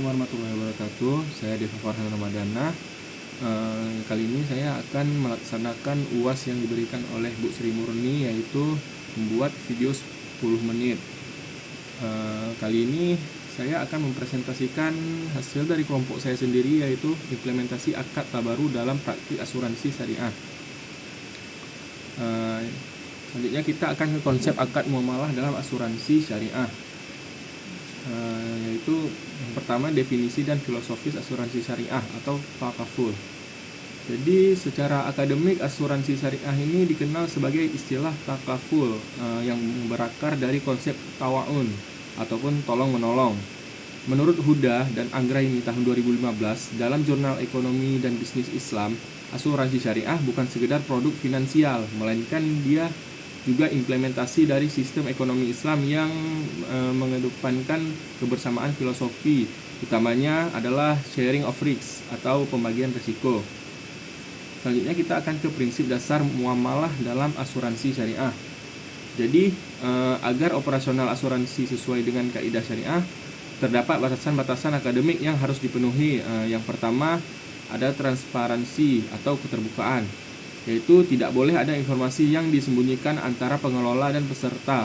Assalamualaikum warahmatullahi wabarakatuh. Saya Deva Farhan Ramadana. Kali ini saya akan melaksanakan UAS yang diberikan oleh Bu Sri Murni, yaitu membuat video 10 menit. Kali ini saya akan mempresentasikan hasil dari kelompok saya sendiri, yaitu implementasi akad tabaru dalam praktik asuransi syariah. Selanjutnya kita akan ke konsep akad muamalah dalam asuransi syariah, yaitu yang pertama definisi dan filosofis asuransi syariah atau takaful. Jadi secara akademik asuransi syariah ini dikenal sebagai istilah takaful yang berakar dari konsep tawaun ataupun tolong menolong. Menurut Huda dan Anggraini tahun 2015 dalam jurnal Ekonomi dan Bisnis Islam, asuransi syariah bukan sekedar produk finansial, melainkan dia juga implementasi dari sistem ekonomi Islam yang mengedepankan kebersamaan filosofi, utamanya adalah sharing of risks atau pembagian risiko. Selanjutnya kita akan ke prinsip dasar muamalah dalam asuransi syariah. Jadi agar operasional asuransi sesuai dengan kaidah syariah, terdapat batasan-batasan akademik yang harus dipenuhi. Yang pertama ada transparansi atau keterbukaan, yaitu tidak boleh ada informasi yang disembunyikan antara pengelola dan peserta.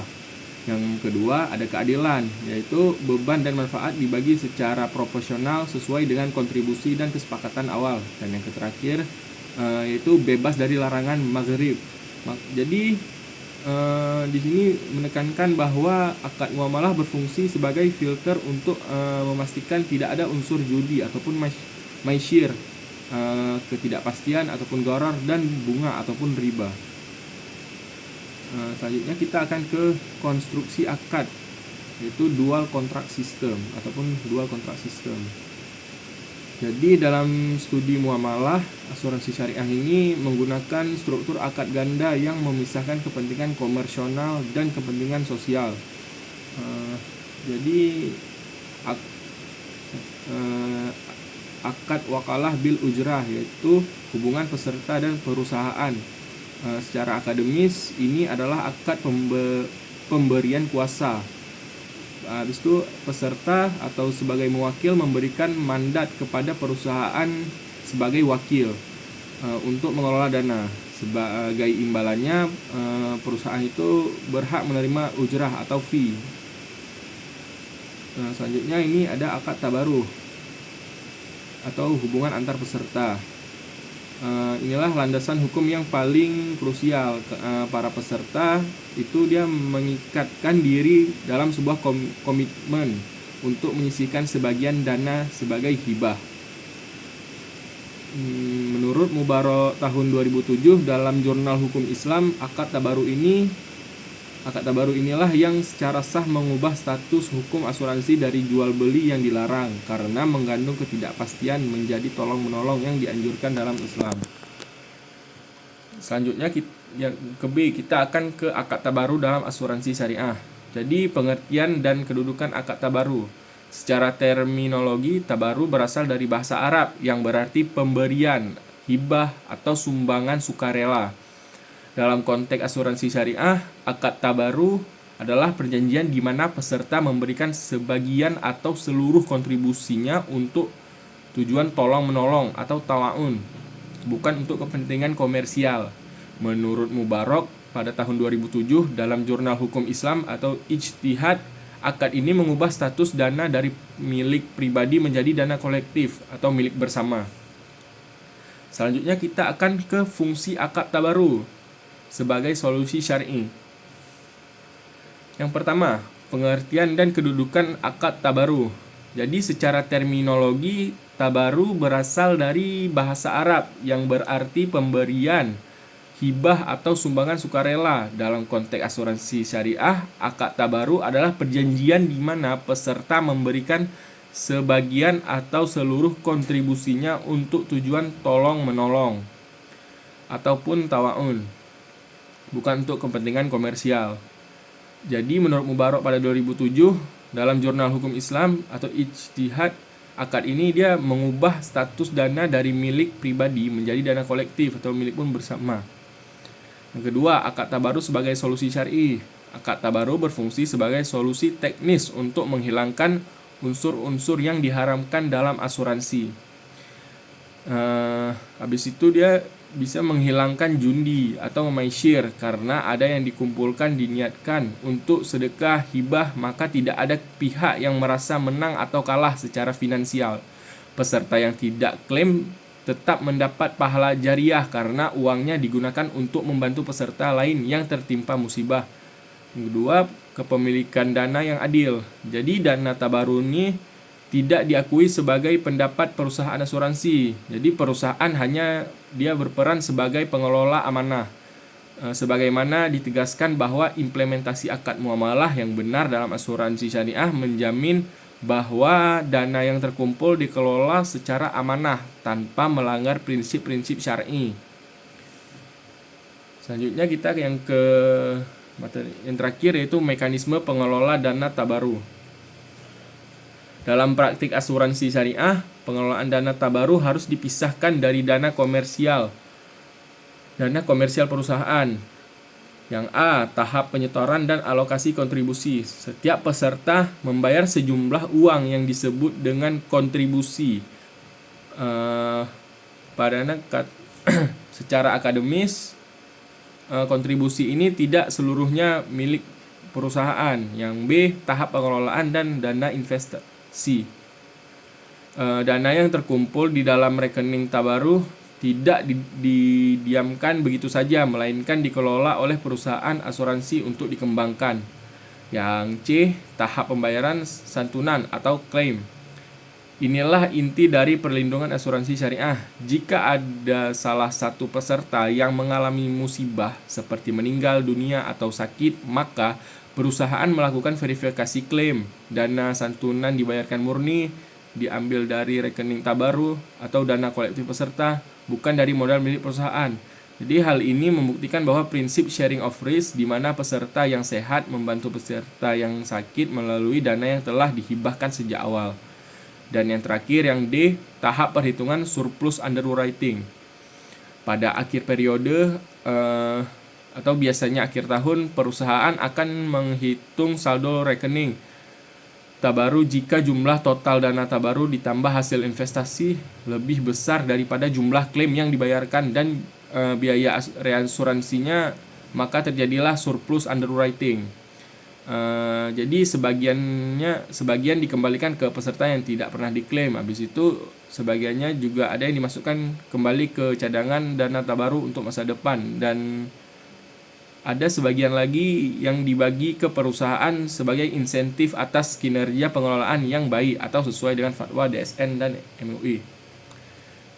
Yang kedua ada keadilan, yaitu beban dan manfaat dibagi secara proporsional sesuai dengan kontribusi dan kesepakatan awal. Dan yang terakhir yaitu bebas dari larangan maghrib. Jadi di sini menekankan bahwa akad muamalah berfungsi sebagai filter untuk memastikan tidak ada unsur judi ataupun maisir, ketidakpastian ataupun gharar, dan bunga ataupun riba. Selanjutnya kita akan ke konstruksi akad, yaitu dual contract system ataupun dual contract system. Jadi dalam studi muamalah asuransi syariah ini menggunakan struktur akad ganda yang memisahkan kepentingan komersional dan kepentingan sosial. Jadi akad wakalah bil ujrah, yaitu hubungan peserta dan perusahaan. Secara akademis ini adalah akad pemberian kuasa. Habis itu peserta atau sebagai mewakil memberikan mandat kepada perusahaan sebagai wakil untuk mengelola dana. Sebagai imbalannya perusahaan itu berhak menerima ujrah atau fee. Selanjutnya ini ada akad tabaruh atau hubungan antar peserta. Inilah landasan hukum yang paling krusial. Para peserta itu dia mengikatkan diri dalam sebuah komitmen untuk menyisihkan sebagian dana sebagai hibah. Menurut Mubarok tahun 2007 dalam jurnal Hukum Islam, akad tabaruh inilah yang secara sah mengubah status hukum asuransi dari jual beli yang dilarang karena mengandung ketidakpastian menjadi tolong menolong yang dianjurkan dalam Islam. Selanjutnya yang ke B, kita akan ke akad tabaruh dalam asuransi syariah. Jadi pengertian dan kedudukan akad tabaruh. Secara terminologi, tabaruh berasal dari bahasa Arab yang berarti pemberian, hibah atau sumbangan sukarela. Dalam konteks asuransi syariah, akad tabaruh adalah perjanjian di mana peserta memberikan sebagian atau seluruh kontribusinya untuk tujuan tolong-menolong atau tawaun, bukan untuk kepentingan komersial. Menurut Mubarok pada tahun 2007 dalam jurnal Hukum Islam atau Ijtihad, akad ini mengubah status dana dari milik pribadi menjadi dana kolektif atau milik bersama. Selanjutnya kita akan ke fungsi akad tabaruh sebagai solusi syar'i. Yang pertama, pengertian dan kedudukan akad tabaruh. Jadi secara terminologi, tabaruh berasal dari bahasa Arab yang berarti pemberian, hibah atau sumbangan sukarela. Dalam konteks asuransi syariah, akad tabaruh adalah perjanjian di mana peserta memberikan sebagian atau seluruh kontribusinya untuk tujuan tolong-menolong ataupun tawaun, bukan untuk kepentingan komersial. Jadi menurut Mubarok pada 2007 dalam jurnal Hukum Islam atau Ijtihad, akad ini dia mengubah status dana dari milik pribadi menjadi dana kolektif atau milik pun bersama. Yang kedua, akad tabaruh sebagai solusi syar'i. Akad tabaruh berfungsi sebagai solusi teknis untuk menghilangkan unsur-unsur yang diharamkan dalam asuransi. Habis itu dia bisa menghilangkan jundi atau memaishir karena ada yang dikumpulkan diniatkan untuk sedekah hibah, maka tidak ada pihak yang merasa menang atau kalah secara finansial. Peserta yang tidak klaim tetap mendapat pahala jariah karena uangnya digunakan untuk membantu peserta lain yang tertimpa musibah. Yang kedua, kepemilikan dana yang adil. Jadi dana tabarun ini tidak diakui sebagai pendapat perusahaan asuransi. Jadi perusahaan hanya dia berperan sebagai pengelola amanah. Sebagaimana ditegaskan bahwa implementasi akad muamalah yang benar dalam asuransi syariah menjamin bahwa dana yang terkumpul dikelola secara amanah tanpa melanggar prinsip-prinsip syar'i. Selanjutnya kita yang terakhir yaitu mekanisme pengelola dana tabaru. Dalam praktik asuransi syariah, pengelolaan dana tabaru harus dipisahkan dari dana komersial. Dana komersial perusahaan. Yang A, tahap penyetoran dan alokasi kontribusi. Setiap peserta membayar sejumlah uang yang disebut dengan kontribusi. Secara akademis, kontribusi ini tidak seluruhnya milik perusahaan. Yang B, tahap pengelolaan dan dana investasi. Dana yang terkumpul di dalam rekening tabaruh tidak didiamkan begitu saja, melainkan dikelola oleh perusahaan asuransi untuk dikembangkan. Yang C, tahap pembayaran santunan atau klaim. Inilah inti dari perlindungan asuransi syariah. Jika ada salah satu peserta yang mengalami musibah seperti meninggal dunia atau sakit, maka perusahaan melakukan verifikasi klaim. Dana santunan dibayarkan murni, diambil dari rekening tabaruh atau dana kolektif peserta, bukan dari modal milik perusahaan. Jadi hal ini membuktikan bahwa prinsip sharing of risk, di mana peserta yang sehat membantu peserta yang sakit melalui dana yang telah dihibahkan sejak awal. Dan yang terakhir yang D, tahap perhitungan surplus underwriting. Pada akhir periode atau biasanya akhir tahun, perusahaan akan menghitung saldo rekening tabaru jika jumlah total dana tabaru ditambah hasil investasi lebih besar daripada jumlah klaim yang dibayarkan dan biaya reasuransinya, maka terjadilah surplus underwriting. Jadi sebagian dikembalikan ke peserta yang tidak pernah diklaim. Habis itu sebagiannya juga ada yang dimasukkan kembali ke cadangan dana tabaru untuk masa depan, dan ada sebagian lagi yang dibagi ke perusahaan sebagai insentif atas kinerja pengelolaan yang baik atau sesuai dengan fatwa DSN dan MUI.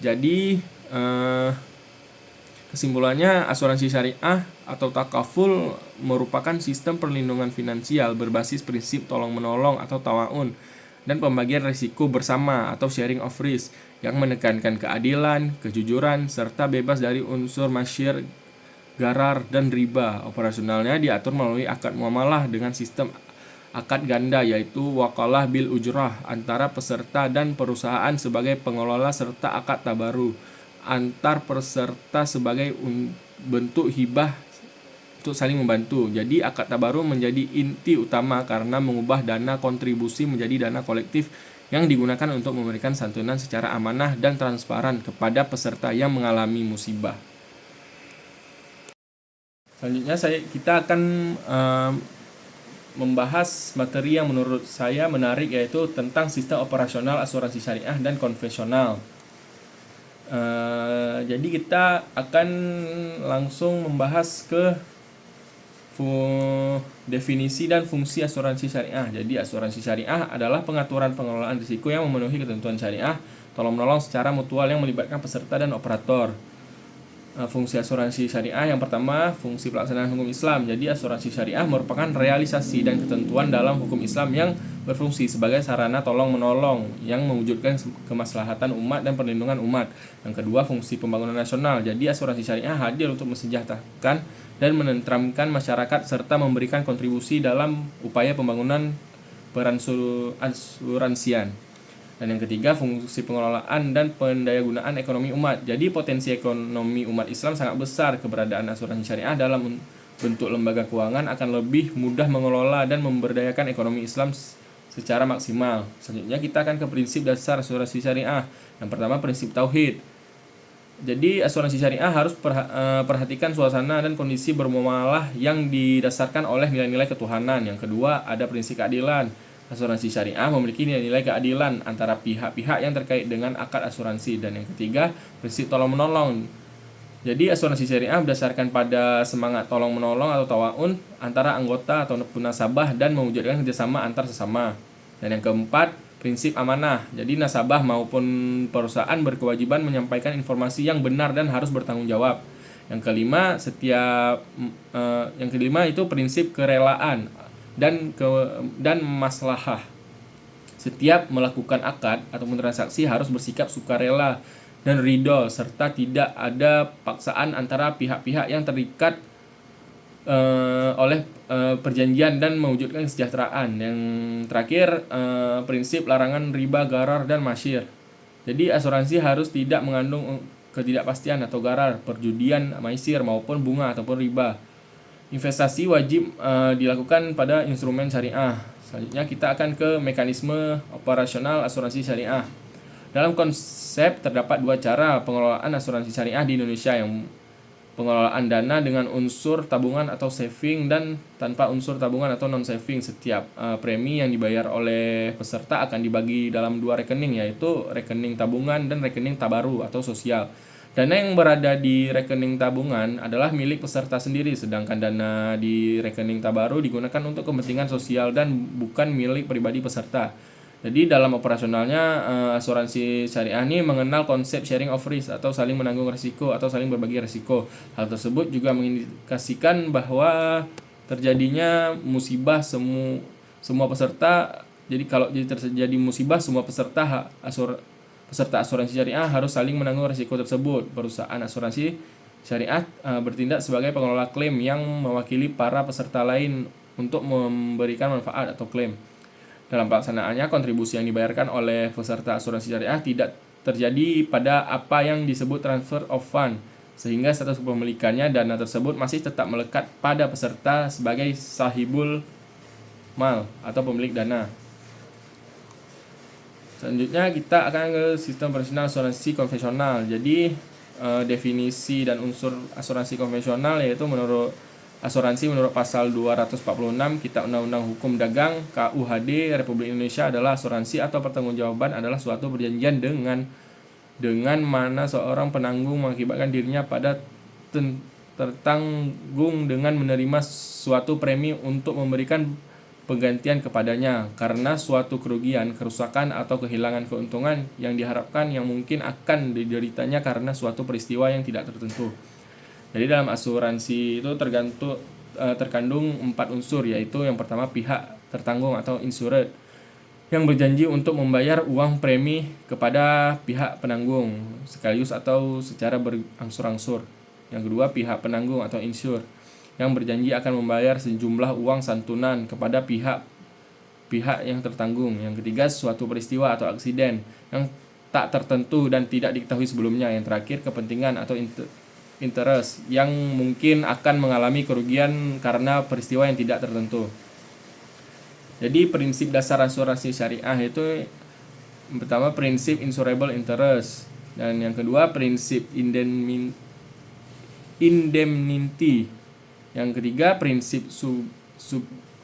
Jadi kesimpulannya, asuransi syariah atau takaful merupakan sistem perlindungan finansial berbasis prinsip tolong-menolong atau tawa'un dan pembagian risiko bersama atau sharing of risk yang menekankan keadilan, kejujuran, serta bebas dari unsur masyir, garar, dan riba. Operasionalnya diatur melalui akad muamalah dengan sistem akad ganda, yaitu wakalah bil ujrah antara peserta dan perusahaan sebagai pengelola, serta akad tabaru antar peserta sebagai bentuk hibah untuk saling membantu. Jadi akad tabaru menjadi inti utama karena mengubah dana kontribusi menjadi dana kolektif yang digunakan untuk memberikan santunan secara amanah dan transparan kepada peserta yang mengalami musibah. Selanjutnya kita akan membahas materi yang menurut saya menarik, yaitu tentang sistem operasional asuransi syariah dan konvensional. Jadi kita akan langsung membahas ke definisi dan fungsi asuransi syariah. Jadi asuransi syariah adalah pengaturan pengelolaan risiko yang memenuhi ketentuan syariah, tolong-menolong secara mutual yang melibatkan peserta dan operator. Fungsi asuransi syariah yang pertama, fungsi pelaksanaan hukum Islam. Jadi asuransi syariah merupakan realisasi dan ketentuan dalam hukum Islam yang berfungsi sebagai sarana tolong-menolong yang mewujudkan kemaslahatan umat dan perlindungan umat. Yang kedua, fungsi pembangunan nasional. Jadi asuransi syariah hadir untuk mensejahterakan dan menenteramkan masyarakat serta memberikan kontribusi dalam upaya pembangunan perasuransian. Dan yang ketiga, fungsi pengelolaan dan pendayagunaan ekonomi umat. Jadi potensi ekonomi umat Islam sangat besar. Keberadaan asuransi syariah dalam bentuk lembaga keuangan akan lebih mudah mengelola dan memberdayakan ekonomi Islam secara maksimal. Selanjutnya kita akan ke prinsip dasar asuransi syariah. Yang pertama prinsip tauhid. Jadi asuransi syariah harus perhatikan suasana dan kondisi bermuamalah yang didasarkan oleh nilai-nilai ketuhanan. Yang kedua ada prinsip keadilan. Asuransi syariah memiliki nilai-nilai keadilan antara pihak-pihak yang terkait dengan akad asuransi. Dan yang ketiga prinsip tolong-menolong. Jadi asuransi syariah berdasarkan pada semangat tolong-menolong atau tawa'un antara anggota atau nasabah dan mewujudkan kerjasama antar sesama. Dan yang keempat prinsip amanah. Jadi nasabah maupun perusahaan berkewajiban menyampaikan informasi yang benar dan harus bertanggung jawab. Yang kelima itu prinsip kerelaan dan maslahah. Setiap melakukan akad ataupun transaksi harus bersikap sukarela dan ridho serta tidak ada paksaan antara pihak-pihak yang terikat oleh perjanjian dan mewujudkan kesejahteraan. Yang terakhir prinsip larangan riba, gharar dan masyir. Jadi asuransi harus tidak mengandung ketidakpastian atau gharar, perjudian, maisir maupun bunga ataupun riba. Investasi wajib dilakukan pada instrumen syariah. Selanjutnya kita akan ke mekanisme operasional asuransi syariah. Dalam konsep terdapat dua cara pengelolaan asuransi syariah di Indonesia, yang pengelolaan dana dengan unsur tabungan atau saving dan tanpa unsur tabungan atau non-saving. Setiap premi yang dibayar oleh peserta akan dibagi dalam dua rekening, yaitu rekening tabungan dan rekening tabaru atau sosial. Dana yang berada di rekening tabungan adalah milik peserta sendiri, sedangkan dana di rekening tabaru digunakan untuk kepentingan sosial dan bukan milik pribadi peserta. Jadi dalam operasionalnya asuransi syariah ini mengenal konsep sharing of risk atau saling menanggung risiko atau saling berbagi risiko. Hal tersebut juga mengindikasikan bahwa terjadinya musibah semua peserta. Jadi kalau terjadi musibah, semua peserta asuransi syariah harus saling menanggung risiko tersebut. Perusahaan asuransi syariah bertindak sebagai pengelola klaim yang mewakili para peserta lain untuk memberikan manfaat atau klaim. Dalam pelaksanaannya, kontribusi yang dibayarkan oleh peserta asuransi syariah tidak terjadi pada apa yang disebut transfer of fund, sehingga status kepemilikannya dana tersebut masih tetap melekat pada peserta sebagai sahibul mal atau pemilik dana. Selanjutnya kita akan ke sistem operasional asuransi konvensional. Jadi definisi dan unsur asuransi konvensional yaitu asuransi menurut pasal 246 Kitab Undang-Undang Hukum Dagang KUHD Republik Indonesia adalah asuransi atau pertanggungjawaban adalah suatu perjanjian dengan mana seorang penanggung mengakibatkan dirinya pada tertanggung dengan menerima suatu premi untuk memberikan penggantian kepadanya karena suatu kerugian, kerusakan atau kehilangan keuntungan yang diharapkan yang mungkin akan dideritanya karena suatu peristiwa yang tidak tertentu. Jadi dalam asuransi itu terkandung 4 unsur, yaitu yang pertama pihak tertanggung atau insured yang berjanji untuk membayar uang premi kepada pihak penanggung sekaligus atau secara berangsur-angsur. Yang kedua pihak penanggung atau insured yang berjanji akan membayar sejumlah uang santunan kepada pihak yang tertanggung. Yang ketiga suatu peristiwa atau aksiden yang tak tertentu dan tidak diketahui sebelumnya. Yang terakhir kepentingan atau interest yang mungkin akan mengalami kerugian karena peristiwa yang tidak tertentu. Jadi prinsip dasar asuransi syariah itu pertama prinsip insurable interest, dan yang kedua prinsip indemnity, yang ketiga prinsip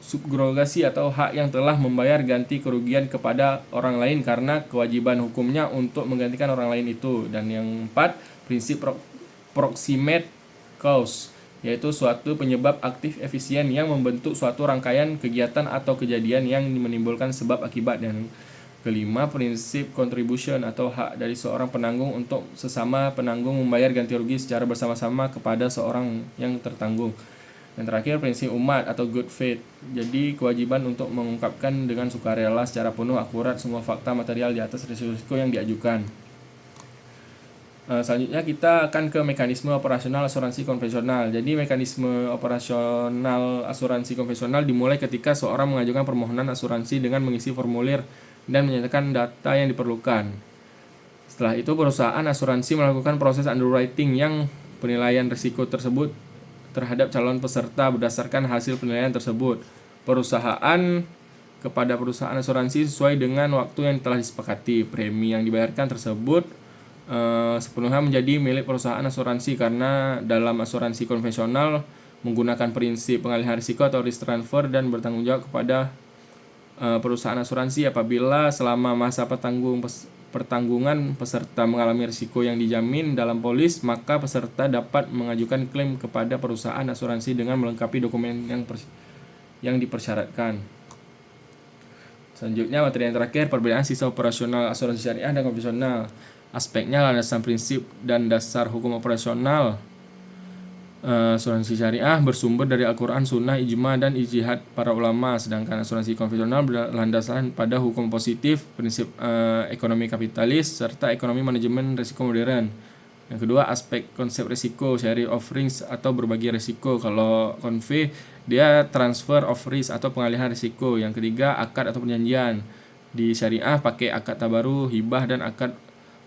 subrogasi atau hak yang telah membayar ganti kerugian kepada orang lain karena kewajiban hukumnya untuk menggantikan orang lain itu, dan yang empat prinsip proximate cause, yaitu suatu penyebab aktif efisien yang membentuk suatu rangkaian kegiatan atau kejadian yang menimbulkan sebab akibat. Dan kelima prinsip contribution atau hak dari seorang penanggung untuk sesama penanggung membayar ganti rugi secara bersama-sama kepada seorang yang tertanggung. Dan terakhir prinsip umat atau good faith, jadi kewajiban untuk mengungkapkan dengan sukarela secara penuh akurat semua fakta material di atas risiko yang diajukan. Selanjutnya kita akan ke mekanisme operasional asuransi konvensional. Jadi mekanisme operasional asuransi konvensional dimulai ketika seorang mengajukan permohonan asuransi dengan mengisi formulir dan menyatakan data yang diperlukan. Setelah itu perusahaan asuransi melakukan proses underwriting yang penilaian risiko tersebut terhadap calon peserta berdasarkan hasil penilaian tersebut. Perusahaan kepada perusahaan asuransi sesuai dengan waktu yang telah disepakati. Premi yang dibayarkan tersebut sepenuhnya menjadi milik perusahaan asuransi, karena dalam asuransi konvensional menggunakan prinsip pengalihan risiko atau risk transfer dan bertanggung jawab kepada perusahaan asuransi apabila selama masa pertanggungan peserta mengalami risiko yang dijamin dalam polis, maka peserta dapat mengajukan klaim kepada perusahaan asuransi dengan melengkapi dokumen yang dipersyaratkan. Selanjutnya, materi yang terakhir, perbedaan sistem operasional asuransi syariah dan konvensional. Aspeknya, landasan prinsip dan dasar hukum operasional asuransi syariah bersumber dari Al-Quran, Sunnah, Ijma, dan ijtihad para ulama, sedangkan asuransi konvensional berlandaskan pada hukum positif, prinsip ekonomi kapitalis, serta ekonomi manajemen risiko modern. Yang kedua, aspek konsep risiko, sharing of risk atau berbagi risiko. Kalau konve, dia transfer of risk atau pengalihan risiko. Yang ketiga, akad atau perjanjian. Di syariah pakai akad tabaru, hibah, dan akad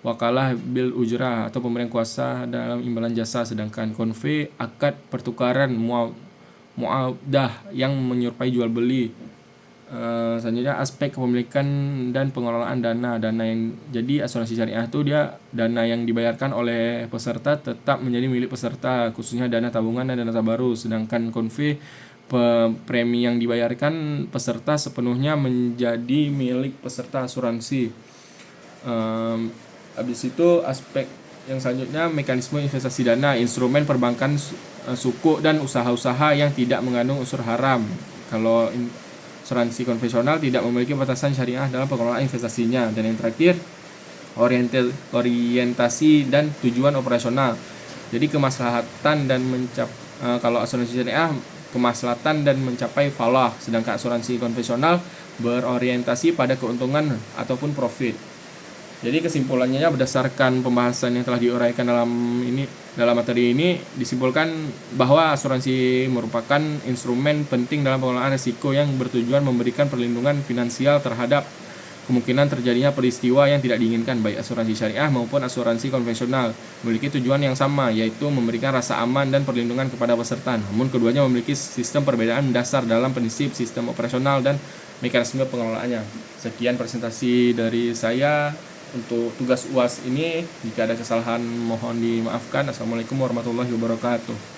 wakalah bil ujrah atau pemberian kuasa dalam imbalan jasa. Sedangkan konve, akad pertukaran muadah yang menyerupai jual beli. Selanjutnya, aspek kepemilikan dan pengelolaan dana yang jadi asuransi syariah itu dia dana yang dibayarkan oleh peserta tetap menjadi milik peserta, khususnya dana tabungan dan dana tabaru. Sedangkan konve, premi yang dibayarkan peserta sepenuhnya menjadi milik peserta asuransi. Habis itu aspek yang selanjutnya, mekanisme investasi dana, instrumen perbankan sukuk dan usaha-usaha yang tidak mengandung unsur haram. Kalau asuransi konvensional tidak memiliki batasan syariah dalam pengelolaan investasinya. Dan yang terakhir, orientasi dan tujuan operasional. Jadi kemaslahatan dan kalau asuransi syariah kemaslahatan dan mencapai falah, sedangkan asuransi konvensional berorientasi pada keuntungan ataupun profit. Jadi kesimpulannya, berdasarkan pembahasan yang telah diuraikan dalam materi ini, disimpulkan bahwa asuransi merupakan instrumen penting dalam pengelolaan risiko yang bertujuan memberikan perlindungan finansial terhadap kemungkinan terjadinya peristiwa yang tidak diinginkan. Baik asuransi syariah maupun asuransi konvensional memiliki tujuan yang sama, yaitu memberikan rasa aman dan perlindungan kepada peserta. Namun keduanya memiliki sistem perbedaan dasar dalam prinsip, sistem operasional, dan mekanisme pengelolaannya. Sekian presentasi dari saya untuk tugas UAS ini. Jika ada kesalahan mohon dimaafkan. Assalamualaikum warahmatullahi wabarakatuh.